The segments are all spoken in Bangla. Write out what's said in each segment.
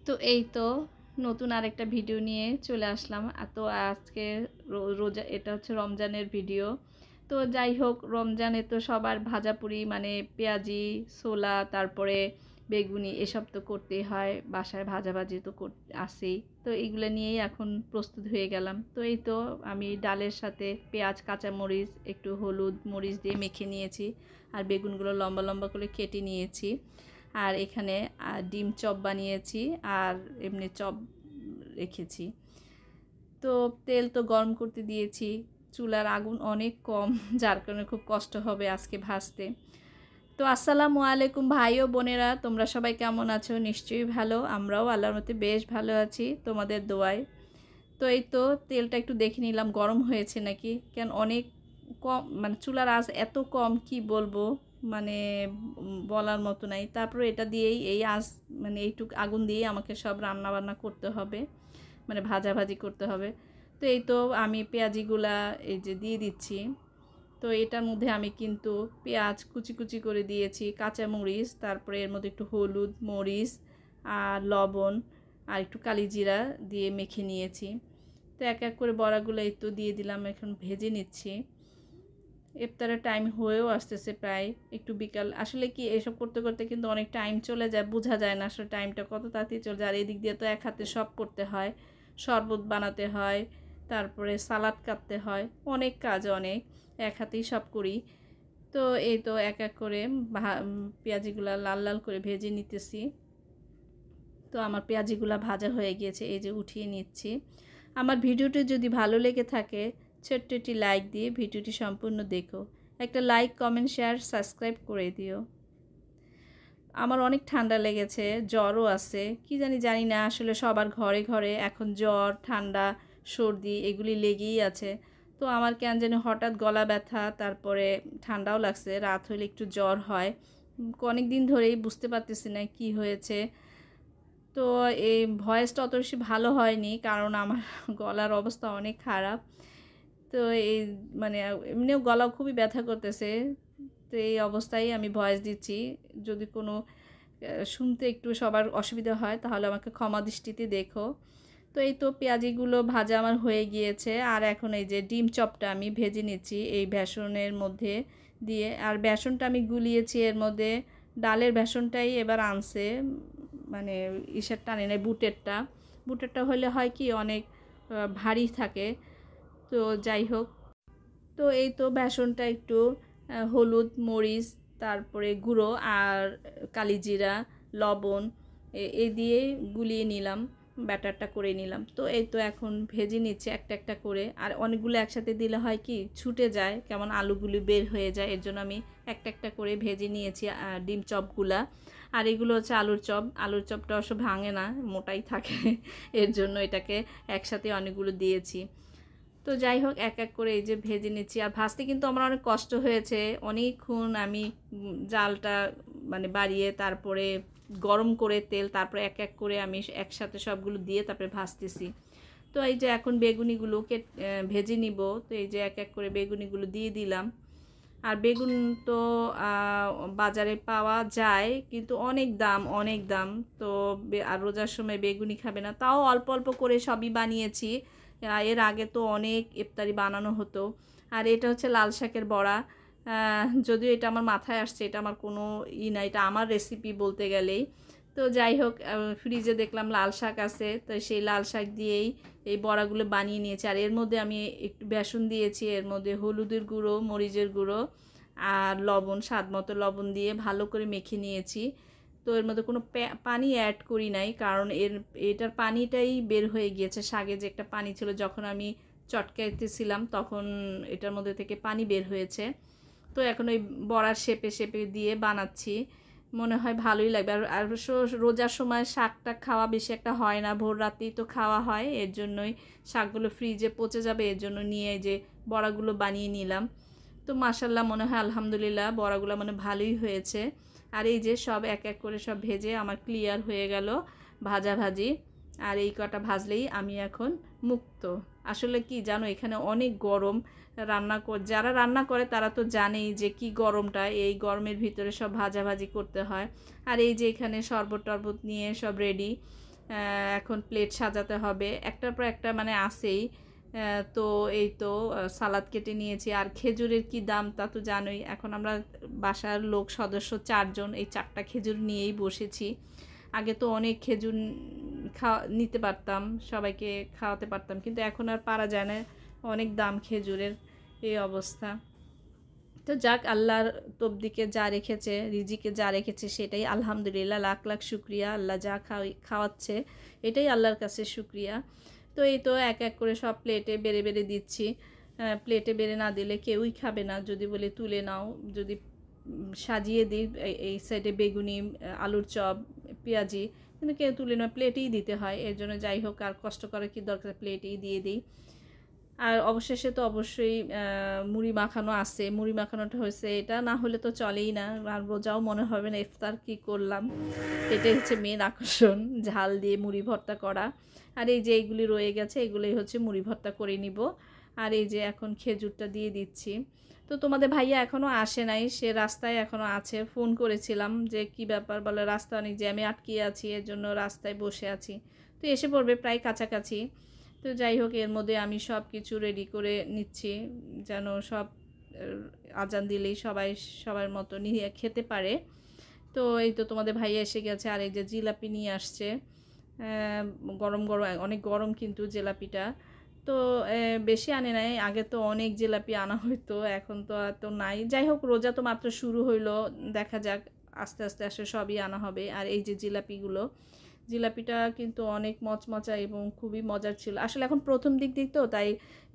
তো এই তো নতুন আরেকটা ভিডিও নিয়ে চলে আসলাম। তো আজকে রোজা, এটা হচ্ছে রমজানের ভিডিও। তো যাই হোক, রমজানে তো সবার ভাজাপুরি মানে পেঁয়াজি, ছোলা, তারপরে বেগুনি এসব তো করতেই হয়, বাসায় ভাজাভাজি তো আছেই। তো এইগুলো নিয়েই এখন প্রস্তুত হয়ে গেলাম। তো এই তো আমি ডালের সাথে পেঁয়াজ, কাঁচামরিচ, একটু হলুদ মরিচ দিয়ে মেখে নিয়েছি, আর বেগুনগুলো লম্বা লম্বা করে কেটে নিয়েছি। আর এখানে ডিম চপ বানিয়েছি, আর এমনি চপ রেখেছি। তো তেল তো গরম করতে দিয়েছি, চুলার আগুন অনেক কম, যার কারণে খুব কষ্ট হবে আজকে ভাজতে। তো আসসালামু আলাইকুম ভাই ও বোনেরা, তোমরা সবাই কেমন আছো? নিশ্চয়ই ভালো। আমরাও আল্লাহর মতে বেশ ভালো আছি তোমাদের দোয়ায়। তো এই তো তেলটা একটু দেখে নিলাম গরম হয়েছে নাকি, কেন অনেক কম, মানে চুলার আঁচ এত কম কি বলবো, মানে বলার মতো নাই। তারপরে এটা দিয়েই এই আঁচ, মানে এইটুক আগুন দিয়েই আমাকে সব রান্না বান্না করতে হবে, মানে ভাজাভাজি করতে হবে। তো এই তো আমি পেঁয়াজিগুলা এই যে দিয়ে দিচ্ছি। তো এটার মধ্যে আমি কিন্তু পেঁয়াজ কুচি কুচি করে দিয়েছি, কাঁচামরিচ, তারপরে এর মধ্যে একটু হলুদ মরিচ আর লবণ আর একটু কালিজিরা দিয়ে মেখে নিয়েছি। তো এক এক করে বড়াগুলো এই তো দিয়ে দিলাম, এখন ভেজে নিচ্ছি। ইফতারের টাইম হয়েও আসতেছে প্রায়, একটু বিকাল। আসলে কি এসব করতে করতে কিন্তু অনেক টাইম চলে যায়, বোঝা যায় না আসলে টাইমটা কত তাড়াতাড়ি চলে যায়। আর এদিক দিয়ে তো এক হাতে সব করতে হয়, শরবত বানাতে হয়, তারপরে সালাদ কাটতে হয়, অনেক কাজ, অনেক এক হাতেই সব করি। তো এই তো এক এক করে পেঁয়াজিগুলো লাল লাল করে ভেজে নিতেছি। তো আমার পেঁয়াজিগুলো ভাজা হয়ে গিয়েছে, এই যে উঠিয়ে নিচ্ছি। আমার ভিডিওটি যদি ভালো লেগে থাকে ছোট্ট একটি লাইক দিয়ে ভিডিওটি সম্পূর্ণ দেখো। একটা লাইক, কমেন্ট, শেয়ার, সাবস্ক্রাইব করে দিও। আমার অনেক ঠান্ডা লেগেছে, জ্বরও আছে, কি জানি না, আসলে সবার ঘরে ঘরে এখন জ্বর, ঠান্ডা, সর্দি এগুলি লেগেই আছে। তো আমার কেন জানি হঠাৎ গলা ব্যথা, তারপরে ঠান্ডাও লাগছে, রাত হলে একটু জ্বর হয়। অনেক দিন ধরেই বুঝতে পারতেছি না কি হয়েছে। তো এই ভয়েসটা অত বেশি ভালো হয়নি, কারণ আমার গলার অবস্থা অনেক খারাপ। তো এই মানে এমনিও গলা খুবই ব্যথা করতেছে। তো এই অবস্থায় আমি ভয়েস দিচ্ছি। যদি কোনো শুনতে একটু সবার অসুবিধা হয় তাহলে আমাকে ক্ষমা দৃষ্টিতে দেখো। তো এই তো পেঁয়াজিগুলো ভাজা আমার হয়ে গিয়েছে, আর এখন এই যে ডিম চপটা আমি ভেজে নিচ্ছি এই বেসনের মধ্যে দিয়ে। আর বেসনটা আমি গুলিয়েছি এর মধ্যে, ডালের বেসনটাই এবার আনছে, মানে ইসের টানে নেই, বুটেরটা হলে হয় কি অনেক ভারী থাকে। তো যাই হোক, তো এই তো বেসনটা একটু হলুদ মরিচ, তারপরে গুঁড়ো আর কালিজিরা, লবণ এই দিয়ে গুলিয়ে নিলাম, ব্যাটারটা করে নিলাম। তো এই তো এখন ভেজে নিচ্ছে একটা একটা করে। আর অনেকগুলো একসাথে দিলে হয় কি ছুটে যায়, কেমন আলুগুলি বের হয়ে যায়, এর জন্য আমি একটা একটা করে ভেজে নিয়েছি ডিম চপগুলা। আর এগুলো হচ্ছে আলুর চপটা অবশ্য ভাঙে না, মোটাই থাকে, এর জন্য এটাকে একসাথে অনেকগুলো দিয়েছি। তো যাই হোক, এক এক করে এই যে ভেজে নিচ্ছি। আর ভাজতে কিন্তু আমার অনেক কষ্ট হয়েছে, অনেকক্ষণ আমি জালটা মানে বাড়িয়ে, তারপরে গরম করে তেল, তারপরে এক এক করে আমি একসাথে সবগুলো দিয়ে তারপরে ভাজতেছি। তো এই যে এখন বেগুনিগুলোকে ভেজে নিব। তো এই যে এক এক করে বেগুনিগুলো দিয়ে দিলাম। আর বেগুন তো বাজারে পাওয়া যায়, কিন্তু অনেক দাম, অনেক দাম। তো আর রোজার সময় বেগুনি খাবে না, তাও অল্প অল্প করে সবই বানিয়েছি। এর আগে তো অনেক ইফতারি বানানো হতো। আর এটা হচ্ছে লাল শাকের বড়া। যদিও এটা আমার মাথায় আসছে, এটা আমার কোনো না, এটা আমার রেসিপি বলতে গেলেই। তো যাই হোক, ফ্রিজে দেখলাম লাল শাক আছে, তো সেই লাল শাক দিয়েই এই বড়াগুলো বানিয়ে নিয়েছি। আর এর মধ্যে আমি একটু বেসন দিয়েছি, এর মধ্যে হলুদের গুঁড়ো, মরিচের গুঁড়ো আর লবণ, স্বাদ মতো লবণ দিয়ে ভালো করে মেখে নিয়েছি। তো এর মধ্যে কোনো পানি অ্যাড করি নাই, কারণ এটার পানিটাই বের হয়ে গিয়েছে। শাকে যে একটা পানি ছিল, যখন আমি চটকাইতেছিলাম তখন এটার মধ্যে থেকে পানি বের হয়েছে। তো এখন ওই বড়ার শেপে শেপে দিয়ে বানাচ্ছি, মনে হয় ভালোই লাগবে। আর রোজার সময় শাকটা খাওয়া বেশি একটা হয় না, ভোর রাতেই তো খাওয়া হয়, এর জন্যই শাকগুলো ফ্রিজে পচে যাবে, এর জন্য নিয়ে যে বড়াগুলো বানিয়ে নিলাম। তো মাশাল্লাহ, মনে হয় আলহামদুলিল্লাহ বড়াগুলো মানে ভালোই হয়েছে। আর এই যে সব এক এক করে সব ভেজে আমার ক্লিয়ার হয়ে গেল ভাজাভাজি। আর এই কটা ভাজলেই আমি এখন মুক্ত। আসলে কি জানো, এখানে অনেক গরম, যারা রান্না করে তারা তো জানেই যে কি গরমটা, এই গরমের ভিতরে সব ভাজাভাজি করতে হয়। আর এই যে এখানে শরবত টরবত নিয়ে সব রেডি। এখন প্লেট সাজাতে হবে, একটার পর একটা মানে আসেই। তো এই তো সালাদ কেটে নিয়েছি। আর খেজুরের কি দাম তা তো জানোই। এখন আমরা বাসার লোক সদস্য 4 জন, এই 4টা খেজুর নিয়েই বসেছি। আগে তো অনেক খেজুর নিতে পারতাম, সবাইকে খাওয়াতে পারতাম, কিন্তু এখন আর পারা যায় না, অনেক দাম খেজুরের, এই অবস্থা। তো যাক, আল্লাহর তবদিকে যা রেখেছে, রিজিকে যা রেখেছে সেটাই আলহামদুলিল্লাহ, লাখ লাখ শুক্রিয়া। আল্লাহ যা খাওয়াচ্ছে এটাই আল্লাহর কাছে শুক্রিয়া। তো এই তো এক এক করে সব প্লেটে বেড়ে বেড়ে দিচ্ছি। প্লেটে বেড়ে না দিলে কেউই খাবে না, যদি বলে তুলে নাও, যদি সাজিয়ে দিই এই সাইডে বেগুনি, আলুর চপ, পেঁয়াজি, কিন্তু কেউ তুলে না, প্লেটেই দিতে হয়। এর জন্য যাই হোক, আর কষ্ট করার কি দরকার, প্লেটেই দিয়ে দিই। আর অবশেষে তো অবশ্যই মুড়ি মাখানো আছে। মুড়ি মাখানোটা হয়েছে, এটা না হলে তো চলেই না, আর রোজাও মনে হবে না ইফতার কি করলাম। এটাই হচ্ছে মেন আকর্ষণ, ঝাল দিয়ে মুড়ি ভর্তা করা। আর এই যে এইগুলি রয়ে গেছে, এগুলোই হচ্ছে মুড়ি ভর্তা করে নিব। আর এই যে এখন খেজুরটা দিয়ে দিচ্ছি। তো তোমাদের ভাইয়া এখনও আসে নাই, সে রাস্তায় এখনও আছে। ফোন করেছিলাম যে কি ব্যাপার, বলে রাস্তা অনেক জ্যামে আটকিয়ে আছি, এর জন্য রাস্তায় বসে আছি। তো এসে পড়বে প্রায় কাছাকাছি। তো যাই হোক, এর মধ্যে আমি সব কিছু রেডি করে নিচ্ছি, যেন সব আজান দিলেই সবাই সবার মতো নিয়ে খেতে পারে। তো এই তো তোমাদের ভাইয়া এসে গেছে, আর এই যে জিলাপি নিয়ে আসছে, গরম গরম, অনেক গরম কিন্তু জিলাপিটা। তো বেশি আনে নাই, আগে তো অনেক জিলাপি আনা হইতো, এখন তো এত নাই। যাই হোক, রোজা তো মাত্র শুরু হইলো, দেখা যাক, আস্তে আস্তে আসলে সবই আনা হবে। আর এই যে জিলাপিটা কিন্তু অনেক মচমচা এবং খুবই মজার ছিল। আসলে এখন প্রথম দিক তো, তাই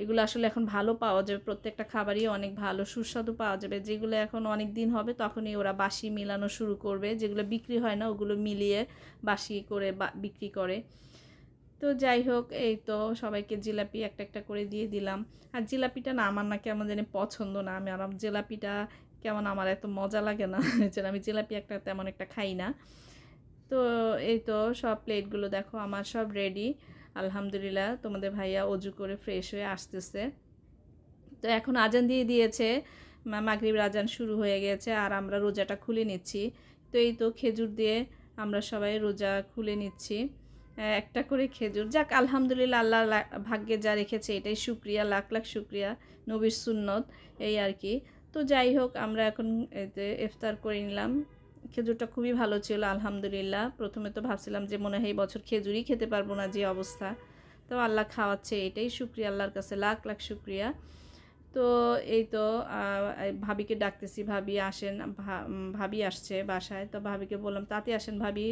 এগুলো আসলে এখন ভালো পাওয়া যাবে, প্রত্যেকটা খাবারই অনেক ভালো সুস্বাদু পাওয়া যাবে। যেগুলো এখন অনেক দিন হবে তখনই ওরা বাসি মিলানো শুরু করবে, যেগুলো বিক্রি হয় না ওগুলো মিলিয়ে বাসি করে বিক্রি করে। তো যাই হোক, এই তো সবাইকে জিলাপি একটা একটা করে দিয়ে দিলাম। আর জিলাপিটা না আমার না কেমন জানি পছন্দ না, আমি আর জিলাপিটা কেমন আমার এত মজা লাগে না, যেন আমি জিলাপি একটা তেমন একটা খাই না। তো এই তো সব প্লেটগুলো দেখো আমার সব রেডি আলহামদুলিল্লাহ। তোমাদের ভাইয়া অজু করে ফ্রেশ হয়ে আসতেছে। তো এখন আজান দিয়ে দিয়েছে, মাগরিবের আজান শুরু হয়ে গেছে, আর আমরা রোজাটা খুলে নিচ্ছি। তো এই তো খেজুর দিয়ে আমরা সবাই রোজা খুলে নিচ্ছি, একটা করে খেজুর। যাক আলহামদুলিল্লাহ, আল্লাহ ভাগ্যে যা রেখেছে এটাই শুক্রিয়া, লাখ লাখ শুক্রিয়া, নবীর সুন্নত, এই আর কি। তো যাই হোক, আমরা এখন এতে ইফতার করে নিলাম। খেজুরটা খুবই ভালো ছিল আলহামদুলিল্লাহ। প্রথমে তো ভাবছিলাম যে মনে হয় এই বছর খেজুরই খেতে পারবো না, যে অবস্থা। তো আল্লাহ খাওয়াচ্ছে, এটাই শুক্রিয়া, আল্লাহর কাছে লাখ লাখ শুক্রিয়া। তো এই তো ভাবিকে ডাকতেছি, ভাবি আসেন, ভাবি আসছে বাসায়। তো ভাবিকে বললাম তাতে আসেন ভাবি,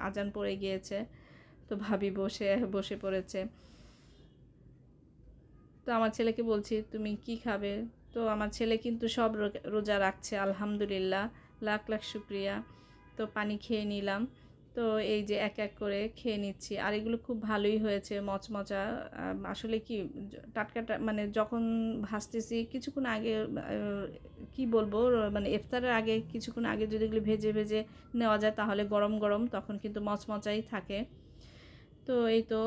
আজান পড়ে গিয়েছে। তো ভাবি বসে পড়েছে। তো আমার ছেলেকে বলছি তুমি কি খাবে। তো আমার ছেলে কিন্তু সব রোজা রাখছে আলহামদুলিল্লাহ, লাখ লাখ শুক্রিয়া। তো পানি খেয়ে নিলাম। তো এই যে এক এক করে খেয়ে নিচ্ছি, আর এগুলো খুব ভালোই হয়েছে, মচমচা। আসলে কি টাটকা মানে যখন ভাজতেছি কিছুক্ষণ আগে, কি বলবো, মানে ইফতারের আগে কিছুক্ষণ আগে যদি এগুলো ভেজে ভেজে নেওয়া যায় তাহলে গরম গরম তখন কিন্তু মচমচাই থাকে। তো এই তো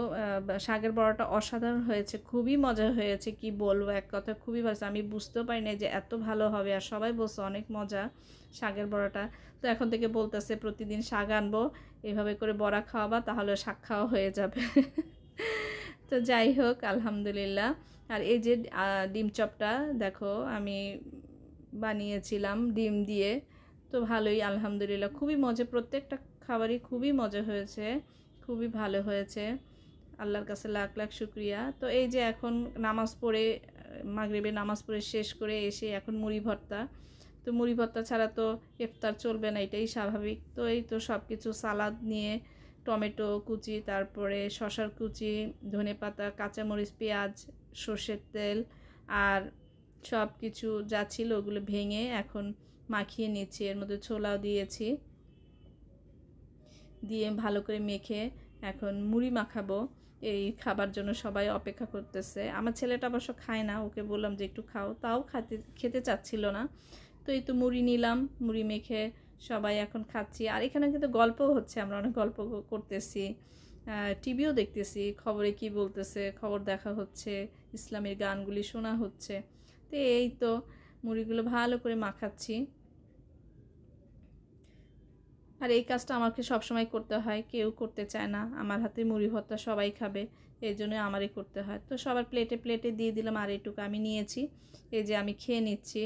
শাকের বড়াটা অসাধারণ হয়েছে, খুবই মজা হয়েছে, কি বলবো, এক কথা খুবই ভালো। আমি বুঝতেও পারি না যে এত ভালো হবে, আর সবাই বলছে অনেক মজা শাকের বড়াটা। তো এখন থেকে বলতেছে প্রতিদিন শাক আনবো, এভাবে করে বড়া খাওয়াবা, তাহলে শাক খাওয়া হয়ে যাবে। তো যাই হোক আলহামদুলিল্লাহ। আর এই যে ডিম চপটা দেখো আমি বানিয়েছিলাম ডিম দিয়ে। তো ভালোই আলহামদুলিল্লাহ, খুবই মজা, প্রত্যেকটা খাবারই খুবই মজা হয়েছে, খুবই ভালো হয়েছে, আল্লাহর কাছে লাখ লাখ শুক্রিয়া। তো এই যে এখন নামাজ পড়ে, মাগরিবে নামাজ পড়ে শেষ করে এসে এখন মুড়ি ভর্তা। তো মুড়ি ভর্তা ছাড়া তো ইফতার চলবে না, এটাই স্বাভাবিক। তো এই তো সব কিছু সালাদ নিয়ে, টমেটো কুচি, তারপরে শসার কুচি, ধনেপাতা, কাঁচামরিচ, পেঁয়াজ, সর্ষের তেল, আর সব কিছু যা ছিল ওগুলো ভেঙে এখন মাখিয়ে নিচ্ছি। এর মধ্যে ছোলাও দিয়েছি, দিয়ে ভালো করে মেখে এখন মুড়ি মাখাবো। এই খাবার জন্য সবাই অপেক্ষা করতেছে। আমার ছেলেটা অবশ্য খায় না, ওকে বললাম যে একটু খাও, তাও খেতে চাচ্ছিল না। তো এই তো মুড়ি নিলাম, মুড়ি মেখে সবাই এখন খাচ্ছি। আর এখানে কিন্তু গল্পও হচ্ছে, আমরা অনেক গল্প করতেছি, টিভিও দেখতেছি, খবরে কি বলতেছে খবর দেখা হচ্ছে, ইসলামের গানগুলি শোনা হচ্ছে। তো এই তো মুড়িগুলো ভালো করে মাখাচ্ছি। আর এই কাজটা আমাকে সবসময় করতে হয়, কেউ করতে চায় না। আমার হাতে মুড়ি ভর্তা সবাই খাবে, এই জন্য আমারই করতে হয়। তো সবার প্লেটে প্লেটে দিয়ে দিলাম, আর এইটুকু আমি নিয়েছি। এই যে আমি খেয়ে নিচ্ছি।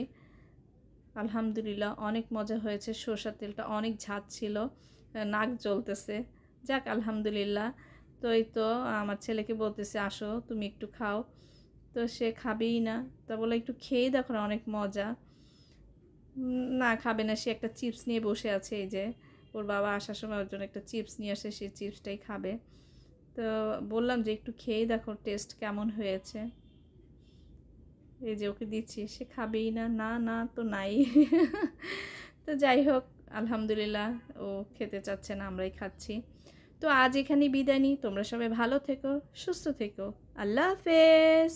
আলহামদুলিল্লাহ অনেক মজা হয়েছে, সরষের তেলটা অনেক ঝাঁজ ছিল, নাক জ্বলতেছে। যাক আলহামদুলিল্লাহ। তো এই তো আমার ছেলেকে বলতেছে আসো তুমি একটু খাও, তো সে খাবেই না। তা বলে একটু খেয়েই দেখো না, অনেক মজা। না খাবে না, সে একটা চিপস নিয়ে বসে আছে। এই যে ওর বাবা আসার সময় ওর জন্য একটা চিপস নিয়ে আসে, সেই চিপসটাই খাবে। তো বললাম যে একটু খেয়েই দেখো টেস্ট কেমন হয়েছে। এই যে ওকে দিচ্ছি, সে খাবেই না, না না তো নাই। তো যাই হোক আলহামদুলিল্লাহ, ও খেতে চাচ্ছে না, আমরাই খাচ্ছি। তো আজ এখানেই বিদায় নিই। তোমরা সবাই ভালো থেকো, সুস্থ থেকো। আল্লাহ হাফেজ।